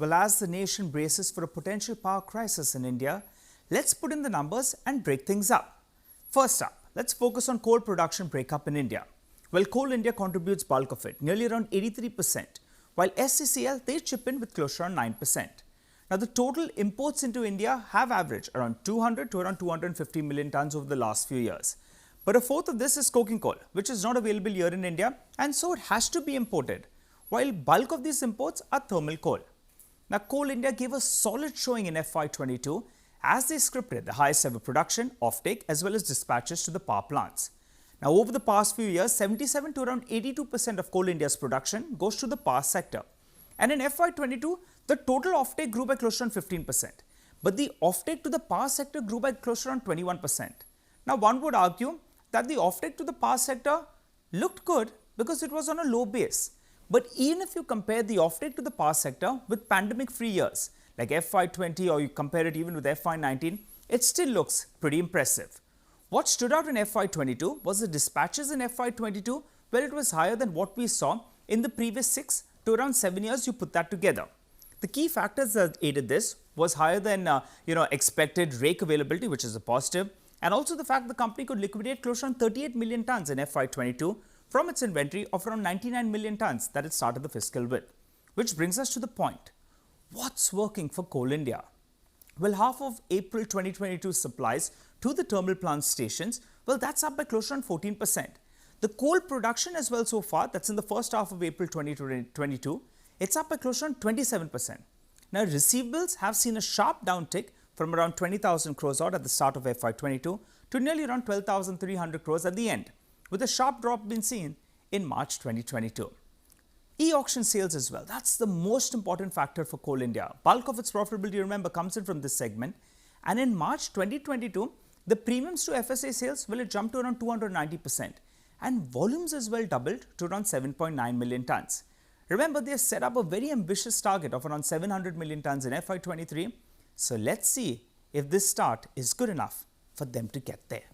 Well, as the nation braces for a potential power crisis in India, let's put in the numbers and break things up. First up, let's focus on coal production breakup in India. Well, Coal India contributes bulk of it, nearly around 83%, while CIL, they chip in with close to around 9%. Now, the total imports into India have averaged around 200 to around 250 million tons over the last few years. But a fourth of this is coking coal, which is not available here in India, and so it has to be imported, while bulk of these imports are thermal coal. Now, Coal India gave a solid showing in FY22 as they scripted the highest ever production, offtake as well as dispatches to the power plants. Now, over the past few years, 77 to around 82% of Coal India's production goes to the power sector. And in FY22, the total offtake grew by close to around 15%. But the offtake to the power sector grew by close to around 21%. Now, one would argue that the offtake to the power sector looked good because it was on a low base. But even if you compare the offtake to the power sector with pandemic-free years like FY20 or you compare it even with FY19, it still looks pretty impressive. What stood out in FY22 was the dispatches in FY22 where it was higher than what we saw in the previous 6 to around 7 years you put that together. The key factors that aided this was higher than expected rake availability, which is a positive, and also the fact the company could liquidate close to around 38 million tons in FY22 from its inventory of around 99 million tons that it started the fiscal with. Which brings us to the point. What's working for Coal India? Well, half of April 2022 supplies to the thermal plant stations, well, that's up by close to around 14%. The coal production as well so far, that's in the first half of April 2022, it's up by close to around 27%. Now, receivables have seen a sharp downtick from around 20,000 crores odd at the start of FY22 to nearly around 12,300 crores at the end, with a sharp drop being seen in March 2022. E-auction sales as well, that's the most important factor for Coal India. Bulk of its profitability, remember, comes in from this segment. And in March 2022, the premiums to FSA sales, well, it jumped to around 290%. And volumes as well doubled to around 7.9 million tons. Remember, they have set up a very ambitious target of around 700 million tons in FY23. So let's see if this start is good enough for them to get there.